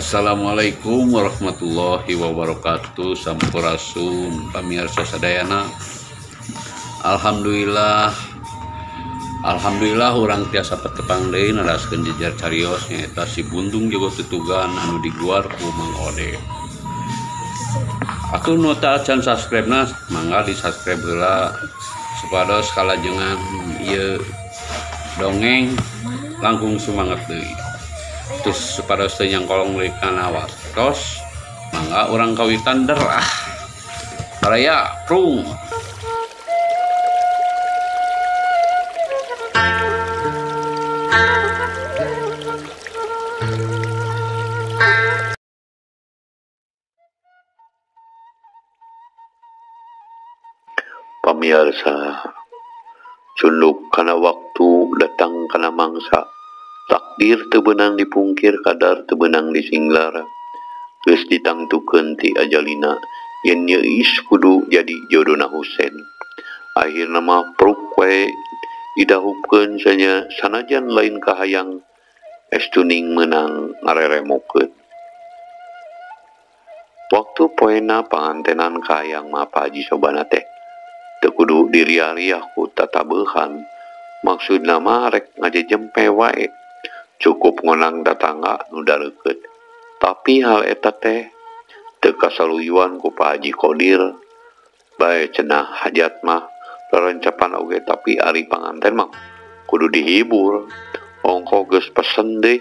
Assalamualaikum warahmatullahi wabarakatuh. Sampurasun pamirsa sadayana. Alhamdulillah urang tiasa petepang deui naraskeun jejer carios nyaeta si Bundung Jogo Tutugan anu diguar ku Mang Ode. Aku nu teu can subscribe-na mangga di-subscribe heula supados kalajengan ieu dongeng langkung semangat deui. Terus pada yang kolong berikan awas terus mangga orang kawitan derah raya prung pamirsa cunduk kana waktu datang kana mangsa takdir teu beunang dipungkir kadar teu beunang disinglar geus ditangtukeun ti ajalina yen nyeuis kudu jadi jodona Husein akhirna mah pruk we didahupkeun sanya sanajan lain kahayang estuning meunang ngareremokeun waktu poena pangantenan kahayang mah Pak Haji Sobana teh teu kudu diriah-riah ku tatabeuhan maksudna mah rek ngajejempe wae cukup ngonang datangga nu dareukeut tapi hal eta teh teu kasaluyuan ku Pak Haji Qodir bae cenah hajat mah rerencapan oge tapi ari panganten mah kudu dihibur ongko geus pesen deui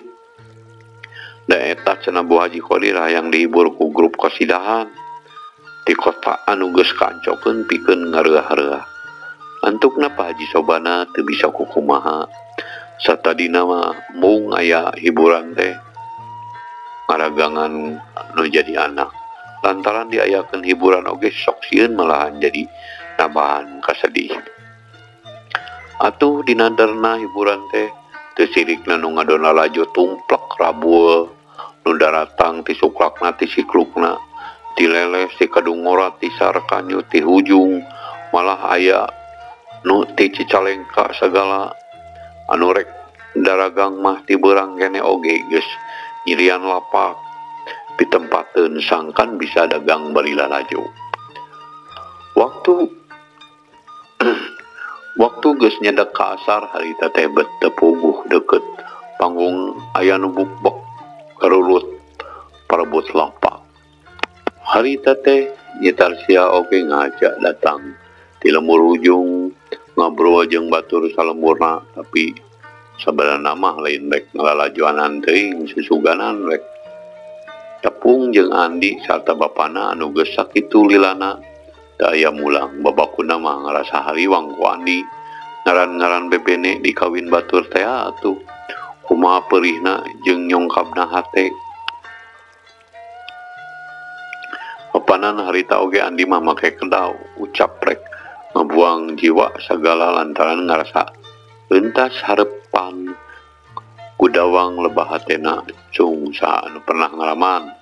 da eta cenah Bu Haji Qodir hayang dihibur ku grup kosidahan di kota anu geus kancokeun pikeun ngareah-reah antukna Pak Haji Sobana teu bisa kukumaha satadina mah mung aya hiburan teh ngaragangan nu jadi anak lantaran diayakeun hiburan oge sok sieun malahan jadi nambahan kasedih atuh dinadarna hiburan teh teu sirikna nu ngadona lajo tumplek rabul nu daratang ti suklakna ti siklukna ti leles ti kadungora ti sarkanyu ti hujung malah aya nu ti cicalengka segala anu rek daragang mah ti beurang kene oge geus nyirian lapak pitempateun sangkan bisa dagang balila lajo waktu geus nyedak ka asar harita teh bet tepuguh deukeut panggung aya nu bukbek karulut parebut lapak harita teh nyetar sia oge ngajak datang ti lemur ujung ngobrol jeung batur salemurna tapi sabenerna mah lain rek ngalalajoanan teuing susuganan rek Capung jeung Andi sarta bapana anu geus sakitu lilana teu aya mulang babakuna mah ngarasa haliwang ku Andi ngaran-ngaran bebene dikawin batur teh atuh kumaha peurihna jeung nyongkapna hate papanan harita oge Andi mah make kedau ucap rek ngebuang jiwa segala lantaran ngarasa entas harepan kudawang lebah hatena cung sa anu pernah ngalaman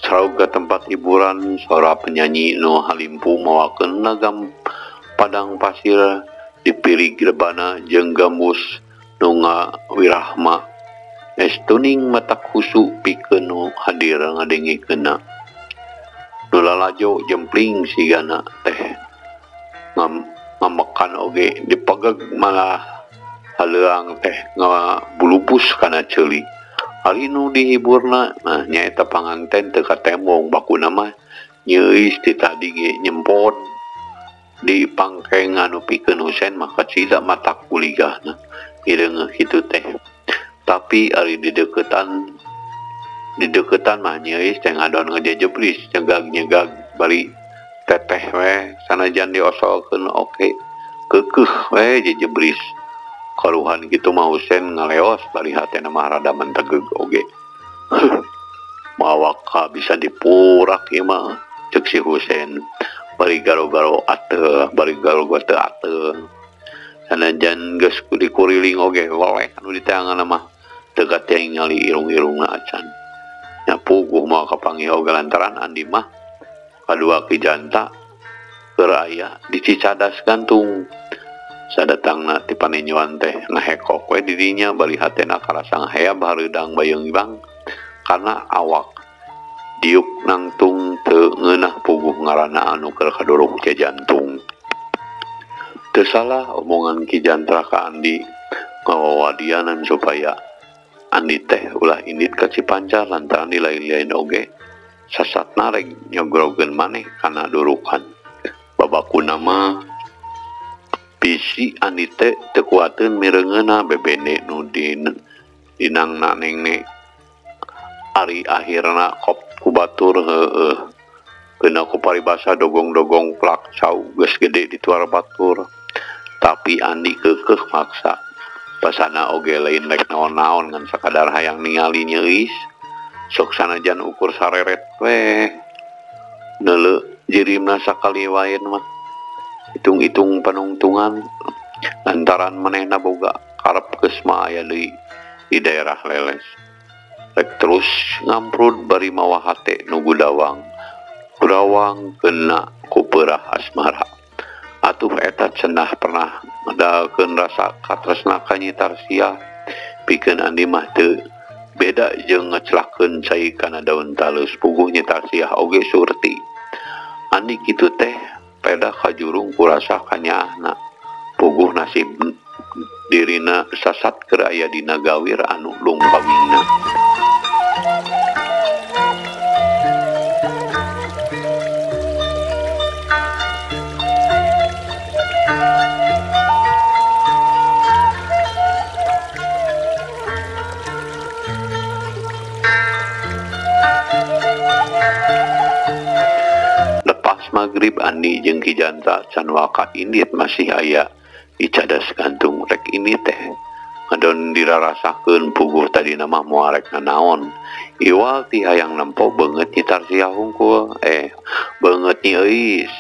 sarauga tempat hiburan suara penyanyi nu halimpu mawakeun nagam padang pasir dipirig rebana jeung gambus nu ngawirahma estuning mata kusu pikeun nu hadir ngadengikeunna nu lalajo jempling sigana teh ngamekan oge dipageg malah haleuang teh ngabulupus kana ceuli hari nu dihiburna nah nyaeta panganten teu katemong bakuna mah nyeuis ti tadi ge nyempon di pangkeng anu pikeun Husein mah kacida mata kuligahna ireungeuh kitu teh tapi ari di deukeutan mah nyeuis teh ngadon ngajejeblis nyegag bari teteh we sanajan diosolkeun oke keukeuh we jejeblis karuhan kitu mah Husein ngaleos bari hatena mah rada mentegeg oge mawaka bisa dipurak ieu mah ceuk si Husein bari garo-garo ateuh sanajan geus dikuriling oge loleh anu di teanganna mah teu gateng ngali irung-irungna acan nyapuguh mah kapanggih oge lantaran Andi mah kadua ki janta keur aya di Cicadas gantung Sadatangna ti paninjuan teh ngahekok we dirinya bari hatena karasa ngaheab hareudang bayung ibang karena awak diuk nangtung teu ngeunah puguh ngaranna anu keur kadorong ka jantung. Teu salah omongan Ki Jantra ka Andi ngawawadianan supaya Andi teh ulah indit ka Cipancar lantaran di lain-lain oge sasatna rek nyogrogeun maneh kana durukan. Babakuna mah bisi Andi teh teu kuateun mireungeunna bebene nu dinangna nengne ari akhirna kop ku batur heueuh keuna ku paribasa dogong-dogong plak cau geus gede di tuar batur tapi Andi keukeuh maksa pasana oge lain rek naon-naon ngan sakadar hayang ningali nyeuis sok sanajan ukur sareret we neuleuh jirimna sakali wae mah hitung-hitung panungtungan lantaran manehna boga karep geus aya deui di daerah leles rek terus ngamprud bari mawa hate nu gudawang kena ku peurah asmara atuh eta cenah pernah ngadakeun rasa katresna ka Nyi Tarsia pikeun Andi mah teu beda jeung ngecelakeun cai kana daun talus puguh Nyi Tarsia oge surti Andi kitu teh peda kajurung kurasa kanyaahna puguh nasib dirina sasat keur aya dina gawir anu lungpamingna. Magrib Andi jeung Ki Jantra can waka indit masih aya di cadas gantung rek ini teh ngadon dirarasakeun puguh tadi nama moal rek nanaon iwal ti hayang nempo beungeut Nyi Tarsia hungkul beungeut Nyi Euis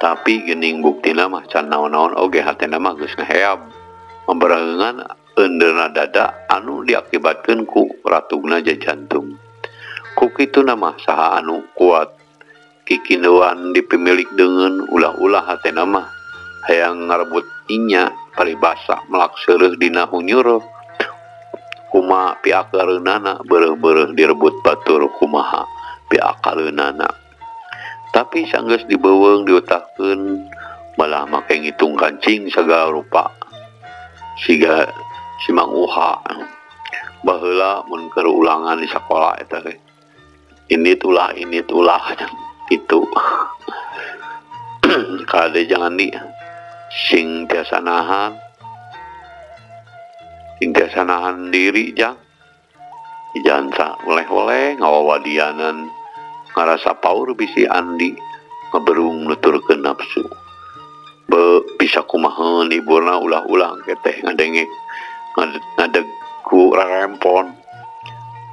tapi geuning buktina mah can naon-naon oge hatena mah geus ngaheab memberaheungan eundeurna dada anu diakibatkeun ku ratugna jantung ku kituna mah saha anu kuat kikinuan dipemilik dengan ulah-ulah hatena mah hayang ngarebut inya paribasa melak seureuh dina hunyuruh kuma piakareunana beureuh-beureuh direbut batur kumaha piakareunana tapi sanggeus dibeuweung diutakkeun malah make ngitung kancing sagala rupa siga si Mang Uha baheula mun keur ulangan di sakola eta teh ini tulah itu kade jangan di sing tiasa nahan diri jang Jantra oleh-oleh ngawawadianan ngarasa paur bisi Andi ngeberung nuturkeun nafsu bisa kumaha liburna ulah-ulah keteh ngadenge ngadegu rarempon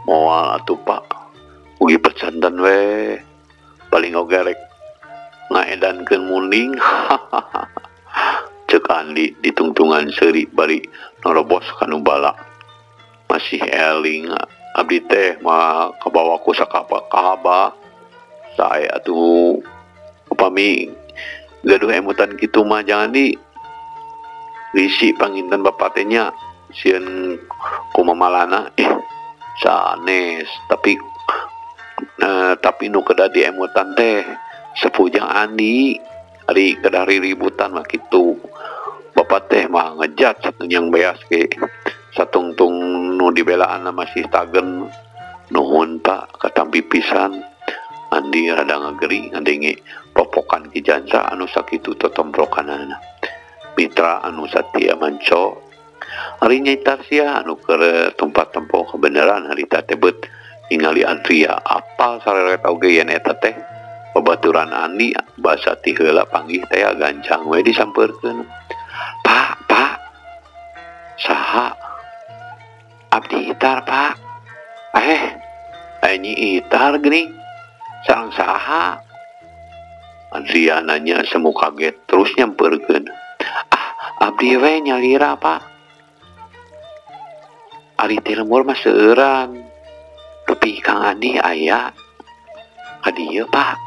moal atuh Pak ugi pecandan we paling oge rek ngaedankeun munding cek Andi ditungtungan seuri bari norobos kanu bala masih eling abdi teh mah kabawa ku sakahaba sae atuh upami gaduh emutan kitu mah jangan di risi panginten bapak teh nya sieun kumamalana sanes tapi nu kedah di emutan teh sepujang Andi ari kedah riributan mah kitu bapak teh mah ngejat yang beas ke satungtung nu dibelaan masih tagen nuhun Pak katampi pisan Andi rada ngageri ngadenge popokan Ki Jantra anu sakitu totombrokanana mitra anu satia manco ari Nyi Tarsia anu keur tempat tempo kebenaran harita tebet ningali Andria apal sareret oge yen eta teh babaturan Andi basa ti heula panggih teh gancang we disampeurkeun Pak saha abdi Itar Pak Nyi Itar geuning sareng saha Andria nanya semu kaget terus nyampeurkeun abdi we nyalira Pak ari teh lemur mah seueuran tapi Kang Andi aya ka dieu Pak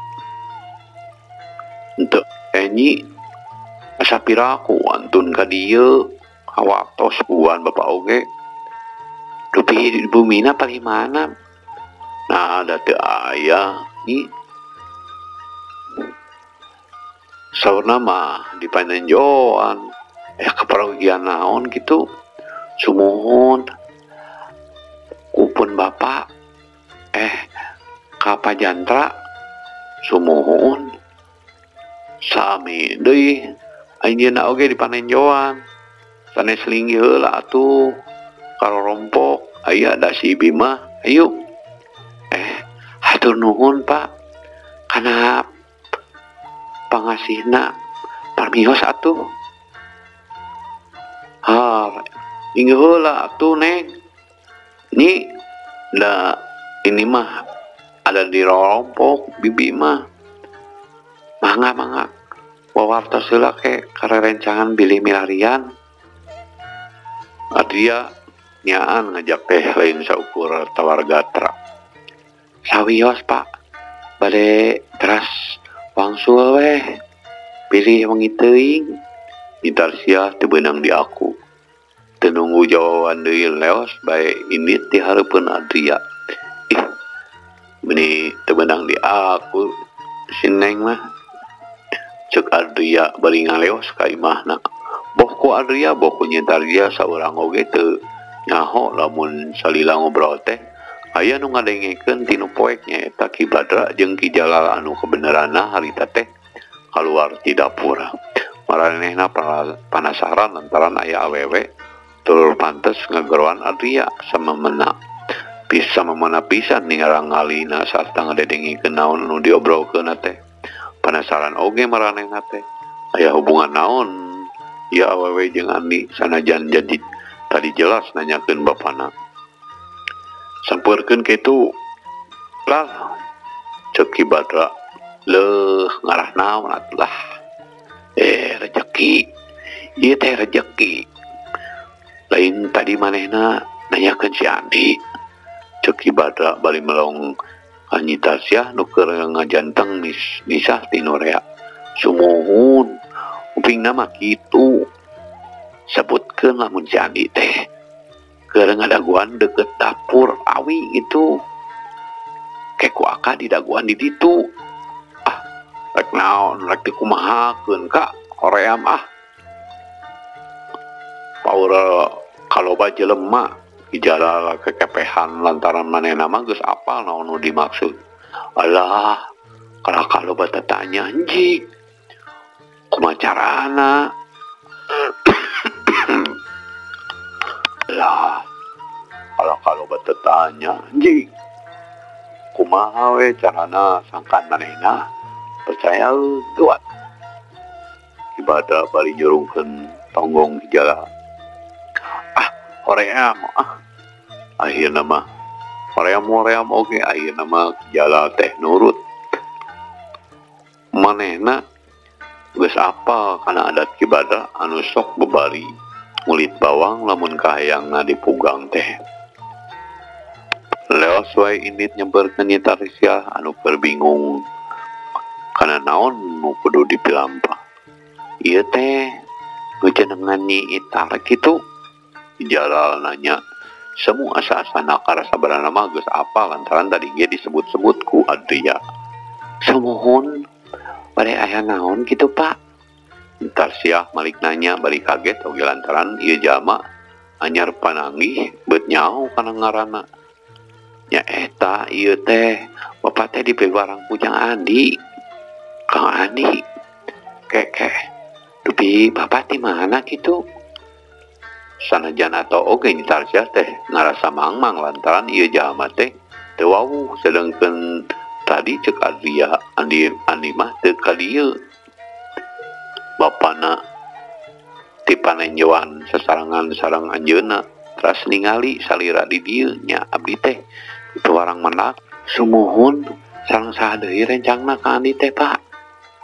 henteu Nyi asa piraku antun ka dieu hawaktos buan bapak oge dupi di bumina paling mana nah ada teu aya ni saurna mah di panenjoan keperogian naon gitu sumuhun kupun bapak ka pajantra sumuhun sami deui anjeunna oge di panenjoan sanes linggih heula atuh karorompok aya da si Bima ayo hatur nuhun Pak kana pangasihna parmios atuh linggih heula atuh Neng ni da ini mah ada di rorompok bibi mah mangga wawartos heula ke karerencangan bilih milarian Adria nyaan ngajak teh lain saukur tawar gatra sawios Pak bade teras wangsul weh pilih wengi teuing Intarsia teu beunang di aku teu nunggu jawaban deui leos bae ini ti hareupeun Adria benih teu beunang di aku si Neng mah cek Adria bari ngaleos ka imahna boh ku Adria boh ku Intarsia saurang oge teu nyaho lamun salila ngobrol teh aya nu ngadengekeun tinu poeknya eta Ki Badra jeung Ki Jalal anu kebeneranna harita teh kaluar ti dapur maranehna panasaran lantaran aya awewe tur pantes ngageroan Adria sama mena pisan ningarangalina sarta ngadedengikeun naon nu diobrolkeun teh panasaran oge maranehna teh aya hubungan naon ieu awewe jeung Andi sanajan jadi tadi jelas nanyakeun bapana sampeurkeun kitu lal cek Ki Badra leuh ngarah naon atuh rejeki ieu teh rejeki lain tadi manehna nanyakeun si Andi cek Ki Badra bari melong Anyi Tasya nu keur ngajanteng misah ti Norea sumuhun upingna mah kitu sebutkeun lamun si Andi teh keur ngadaguan deket dapur awi itu keku aka di daguan di ditu rek naon rek dikumahakeun Kak hoream paur kaloba jelema Jalal kekepehan lantaran manehna mah geus apal naon nu dimaksud alah kalau bata tanya anjing kumaha carana lah kalau bata tanya anjing kumaha we carana sangkan manehna percaya kuat ibadah bari nyurungkeun tonggong di jalan hoream akhirna mah hoream oge akhirna mah jala teh nurut manehna geus apal kana adat Ki Badra anu sok bebari ngulit bawang lamun kahayangna dipugang teh leos wae indit nyemperkeun Nyi Tarsya anu keur bingung kana naon nu kudu dipilampah ieu teh ngejenengan Nyi Itar kitu Jalal nanya semua asa-asa nakar sabarana mah geus apal lantaran tadi ge disebut-sebut ku Adria sumuhun bade aya naon kitu Pak Tarsya malik nanya bari kaget oge lantaran ieu jalma anyar pananggih beut nyaho kana ngaranna nya eta ieu teh bapak teh dipewarang ku Jang Andi Kang Andi keke dupi bapak di mana kitu sanajan atau oge Nyi Tarsya teh ngarasa mangmang lantaran ieu jalma teh teu wawuh sedengkeun tadi cek Adria Andi mah teu ka dieu bapana ti panenjoan sasarangan sareng anjeunna teras ningali salira di dieu nya abdi teh itu warang mendak sumuhun sareng saha deui rencangna ka Andi teh Pak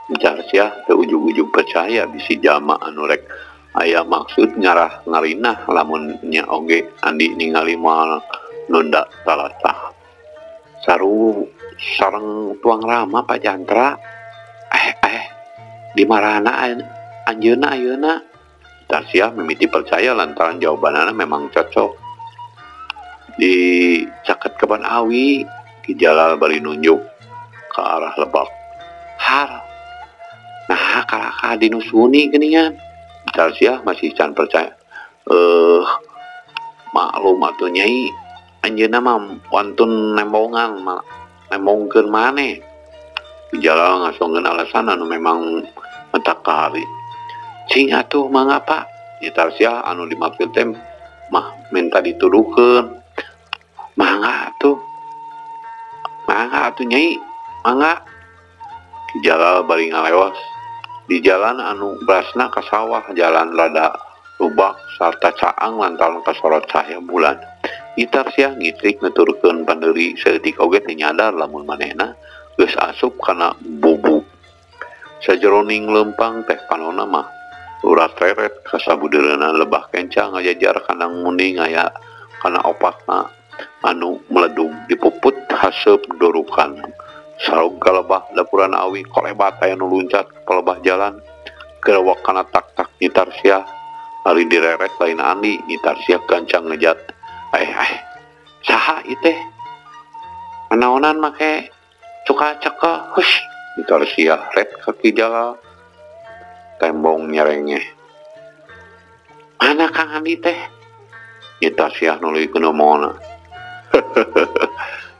Nyi Tarsya teu ujug-ujug percaya bisi jalma anu rek aya maksud ngarah ngarinah lamun nya oge Andi ningali moal nunda talatah saru sareng tuang rama Pak Jantra di marana ayeuna Tarsiah mimiti percaya lantaran jawabanana memang cocok. Di caket Kebon Awi Ki Jalal bari nunjuk ke arah Lebak. Har, nah kalaka dinusuni geningan. Tarsiah masih can percaya. Maklum atuh Nyai, anjeunna mah wantun nembongan nembongkeun maneh. Ki Jalal ngasongkeun alasan anu memang mentak kahari. Cing atuh mangga Pak. Nya Tarsiah anu dimaksud teh mah minta dituduhkeun. Mangga atuh Nyai, mangga. Ki Jalal bari ngalewas di jalan anu berasna ka sawah, jalan rada lubak sarta caang lantaran kasorot cahaya bulan. Tarsiah ngitrik nuturkeun panderi saeutik oge teu nyadar lamun manehna geus asup kana bubuk. Sajeroning lempang teh panonna mah urat reret ka sabudeureunan lebah kencang ngajajar kandang muning aya kana opatna anu meledug dipuput haseup dorukan. Sarog kalebah dapuran Awi kolebat aya nu luncat ka lebah jalan gerewak kana tak-tak Nyi Tarsiah. Ari direret lain Andi, Nyi Tarsiah gancang ngejat. Saha ieu teh? Manaonan make cuka ceka, hush. Nyi Tarsiah ret ka Ki Jalal. Tembong nyerengeh. Mana Kang Andi teh? Nyi Tarsiah nuluykeun omongna.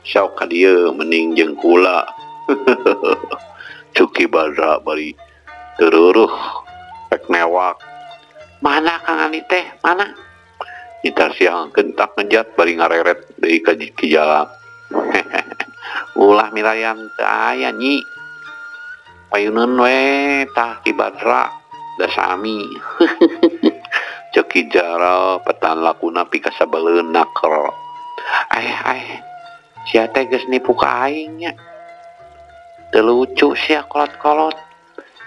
Sok ka dieu mending jeung kula. Cuki Badra bari tereuruh rek newak. Mana Kang Andi teh? Mana? Nyi Tarsiah gentak ngejat bari ngareret deui ka Ki Jalal. Ulah milayan teu aya Nyi. Payuneun we tah Ki Badra da sami. Cek Ki Jalal petan lakuna pika sabaleun naker. Sia teh geus nipu ka aing nya. Teu lucu sia kolot-kolot.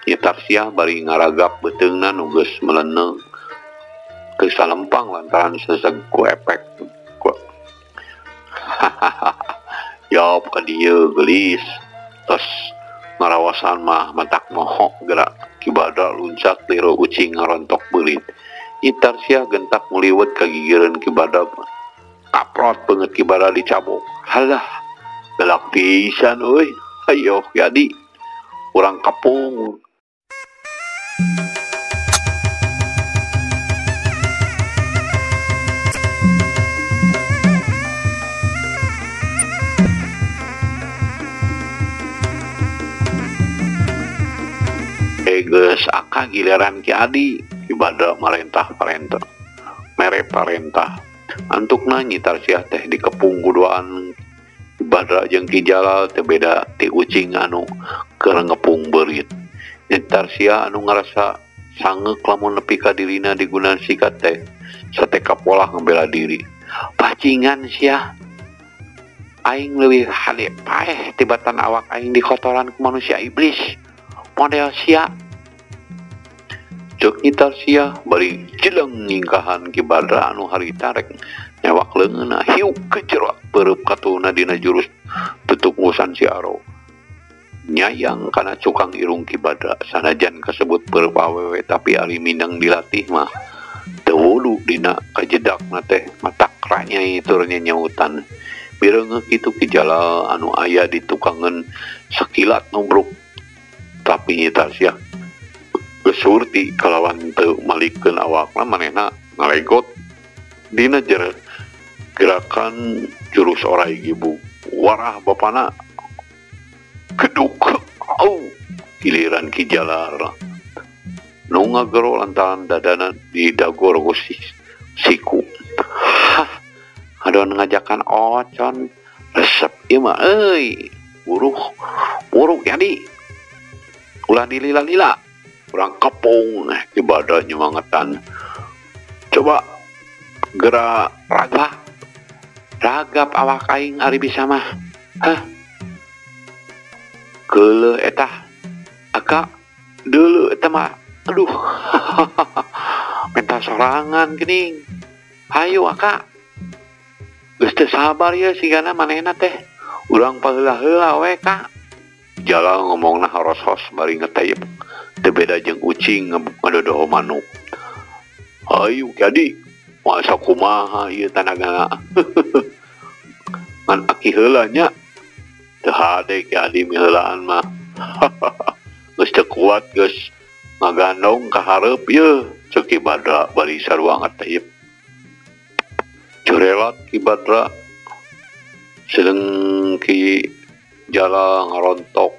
Nyi Tarsiah bari ngaragap beuteungna nu geus meleneung ke salempang lantaran seseg ku efek. Jawab ka dieu geulis. Tos ngarawasan mah mentak moho gerak Ki Badra luncat liro ucing ngarontok beulit. Nyi Tarsiah gentak muliwet ka gigireun Ki Badra. Kaprot banget Ki Badra dicabok. Halah, galak pisan euy. Hayo jadi urang kapung. Geus aka giliran Ki Adi. Ki Badra merentah antukna Nyi Tarsiah teh dikepung kuduaan Ki Badra jeung Ki Jalal teu beda ti ucing anu keur ngepung beurit. Nyi Tarsiah anu ngarasa sangeuk lamun nepi ka dirina digunaan sikat teh sateka pola ngebela diri. Pacingan sia, aing leuwih hade paeh tibatan awak aing dikotoran ku manusia iblis model sia. Cek Nyi Tarsiah bari jeleng ngingkahan Ki Badra anu harita rek nyawak leungeunna hiuk kejerak peurup katuna dina jurus tutuk ngusan si Aro. Nyayang kana cukang irung Ki Badra sanajan kasebut peurup awewe tapi ari mindeng dilatih mah teu wulu dina kajedakna teh matak ranyai tur nyautan. Bireungeuh kitu Ki Jalal anu aya di tukangeun sakilat nubruk. Tapi Nyi Tarsiah gesurti kalawan teu malikeun awakna manehna ngalegot dina gerakan jurus orai gibu. Warah bapana keduk. Giliran Ki Jalal nu ngagero lantaran dadana didagor ku siku. Adon ngajakan ocon resep ieu mah euy. Buruk jadi. Ulah dilila-lila. Urang kepung Ki Badra nyemangetan. Coba gerak ragap awak aing ari bisa mah. Keuleuh eta. Aka deuleu eta mah. Aduh. Menta sorangan geuning. Hayu Aka. Geus teu sabar ieu sigana manehna teh. Urang paheula-heula we Ka. Jalal ngomongna horos-hos bari ngetayep teu beda jeung ucing ngadodoho manuk. Hayu jadi masa kumaha ieu tanaga ngan aki heula nya teu hade ki adi miheulaan mah geus teu kuat geus ngagandong ka hareup ieu ceuk Ki Badra bari sarua ngatayep curelat Ki Badra sedeng Ki Jala ngarontok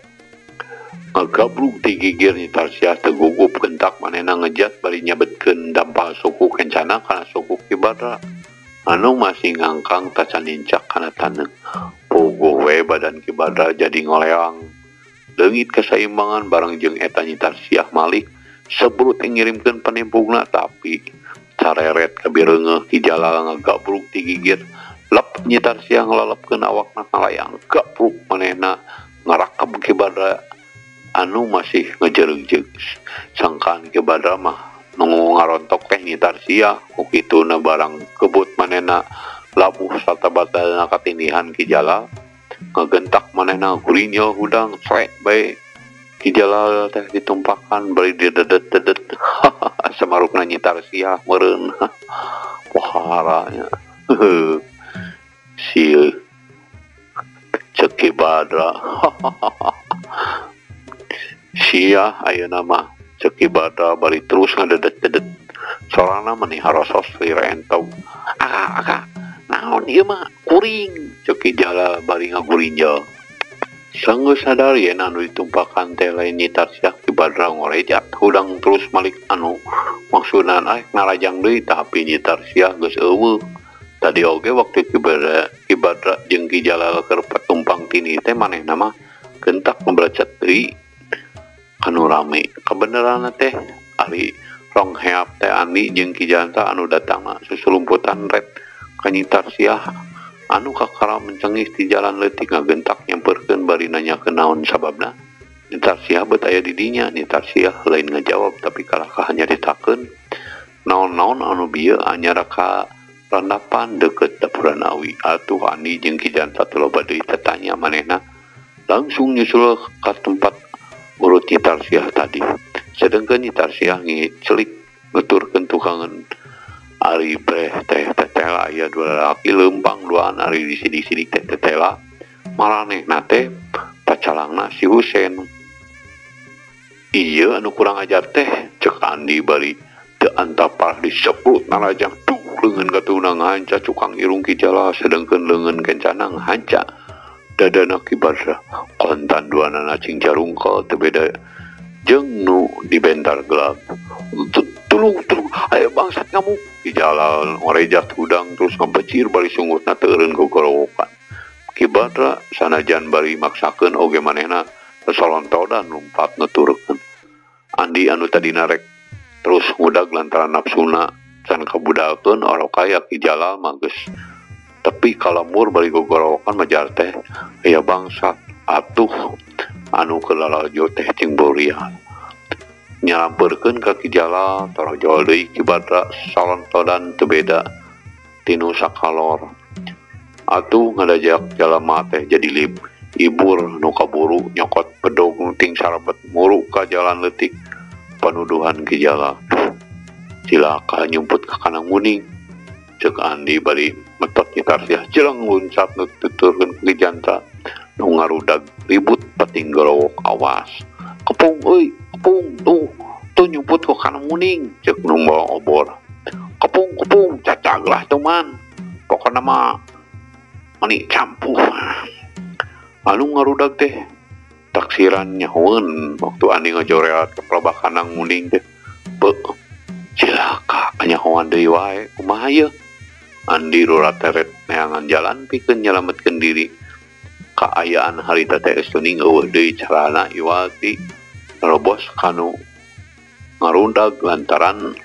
ngagabruk ti gigir ni Tarsiah teu gugup gentak manehna ngejat bari nyabetkeun dampal suku kencana kana suku Ki Badra anu masih ngangkang tacan nincak kana taneuh. Puguh we badan Ki Badra jadi ngoleang. Leungit keseimbangan bareng jeung eta Nyi Tarsiah Malik sebrut ngirimkeun penimpugna tapi careret kabireungeuh Ki Jala ngagabruk ti gigir. Lep Nyi Tarsiah nglalepkeun awakna ngalayang gabruk manehna ngarakep Ki Badra anu masih ngejereug-jeug. Sangkaan Ki Badra mah nunggu ngarontok teh Nyi Tarsiah kukituna barang kebut manehna labuh satabata katindihan Ki Jala ngagentak manehna gurinyo hudang cek bae Ki Jala teh ditumpakan bari didedet-dedet samarukna Nyi Tarsiah meureun paharanya si ceuk Ki Badra sia ayeuna mah ceuk Ki Badra bari terus ngadedet-dedet sorana meni harosos rirentau aka naon ieu mah kuring ceuk Ki Jala bari ngagurinjal sanggeus sadar yen anu ditumpakan teh lain Nyi Tarsiah Ki Badra ngorejat hudang terus Malik anu maksudna narajang deui tapi Nyi Tarsiah geus eueuh tadi oge waktu Ki Badra jeung Ki Jala keur patumpang tini teh manehna mah gentak memberacat deui anu rame kebenaran teh ari rong heap teh Andi jeung Ki Janta anu datang susulumputan red ka Nyi Tarsiah anu kakara mencengis di jalan leutik ngagentak nyamperkeun bari nanyakeun naon sababna. Nyi Tarsiah beut aya di dinya. Nyi Tarsiah lain ngajawab tapi kalahkah nyaritakeun naon-naon anu bieu anyar ka randapan deukeut dapuran Awi. Atuh Andi jeung Ki Janta teu loba deui tatanya manehna langsung nyusul ka tempat urut Nyi Tarsiah tadi. Sedengkeun Nyi Tarsiah ngicelik nuturkeun tukangan ari breh teh tetela aya dua lalaki leumpang duaan ari disidik-sidik teh tetela maranehna teh pacalangna si Husein. Ieu anu kurang ajar teh ceuk Andi bari teu antapar disebut narajang tuh leungeun katuna ngahanca cukang irung Ki Jala sedengkeun leungeun kencana ngahanca dadana Ki Badra kontan duanana cing jarungkel teu beda jeung nu dibentar gelap. Tulung ayo bangsat ngamuk Ki Jala ngorejat hudang terus ngabecir bari sungutna teu eureun gogorowokan. Ki Badra sanajan bari maksakeun oge manehna sasolontodan lumpat nuturkeun. Andi anu tadi narek terus ngudag lantaran nafsuna can kabudalkeun ora kaya Ki Jala mah geus tapi kalamur bari gogorowokan majar teh aya bangsat atuh anu kelalajo teh cing borian nyalampeurkeun ka Ki Jala tarojol deui Ki Badra salontodan teu beda tinu sakalor atuh ngadajak jalema teh jadi ibur nu kaburu nyokot pedog ting sarebet muru ka jalan leutik panuduhan Ki Jala cilaka nyumput ka kana nguning ceuk Andi bari metot Nyi Tarsiah jelang luncat nuturkeun Ki Janta nu ngarudag ribut pating gorowok awas kepung euy kepung tuh nyumput ke kana nguning ceuk nu bawa obor kepung cacaglah teman pokona mah mani campuh anu ngarudag teh taksiran nyahoeun waktu Andi ngajoreat ke pelobakana nguning teh cilaka nyahoan deui wae kumaha ieu Andi rurat teret neangan jalan pikeun nyalametkeun diri kaayaan harita teh geus teuning eueuh deui carana iwati nerobos kanu ngarundag lantaran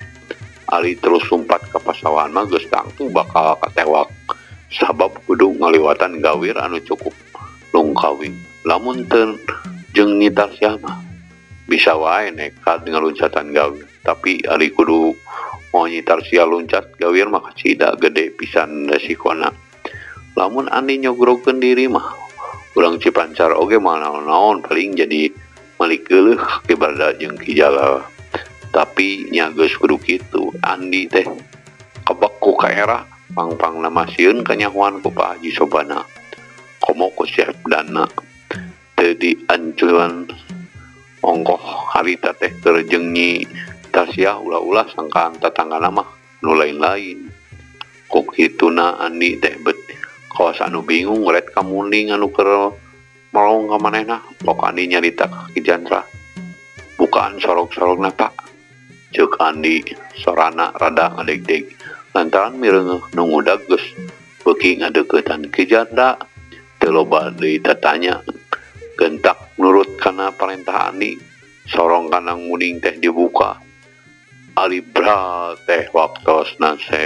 ari terus sumpat ka pasawahan mah geus tangtu bakal katewak sabab kudu ngaliwatan gawir anu cukup lungkawing lamun teu jeung Nyi Tarsiah mah bisa wae nekat ngaluncatan gawir tapi ari kudu mau Nyi Tarsiah luncat gawir mah cida gede pisan resikona. Lamun Andi nyogrogkeun diri mah urang Cipancar oge mah naon-naon paling jadi malikeuleuh ke Barda jeung Ki Jalal. Tapi nya geus kudu kitu, Andi teh kebeku ka era pang-pang namasieun kanyahoan ku Pak Haji Sobana. Komo ku Chef Dana teu diancuran ongkoh harita teh keur jeung Nyi Tasya ulah-ulah sangkaan tatanggana mah nu lain-lain. Ku kituna Andi teh bet kaos anu bingung ret kamuning anu keur melong ka manehna. Pok Andi nyarita ka Ki Jandra. Bukaan sorok-sorokna Pak. Ceuk Andi sorana rada ngadeg-deg lantaran mireungeuh nu ngudag geus beuki ngadeuketan Ki Jandra. Teu loba deui tatanya. Gentak nurut kana parentah Andi, sorong kanang muning teh dibuka. Alibra teh waktosna se.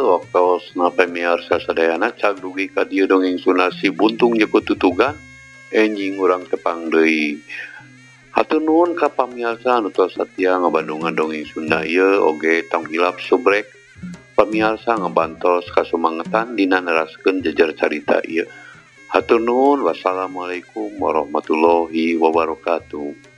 Waktosna pemiarsa sadayana cag dugi ka dieu dongeng Sunda si buntung jeung tutugan. Enjing urang tepang deui. Hatur nuhun ka pamiarsa anu tos satia ngabandungan dongeng Sunda ieu oge tong hilap subrek. Pamiarsa ngabantos kasumangetan dina neraskeun jejer carita ieu. Hatur nuhun, wassalamualaikum warahmatullahi wabarakatuh.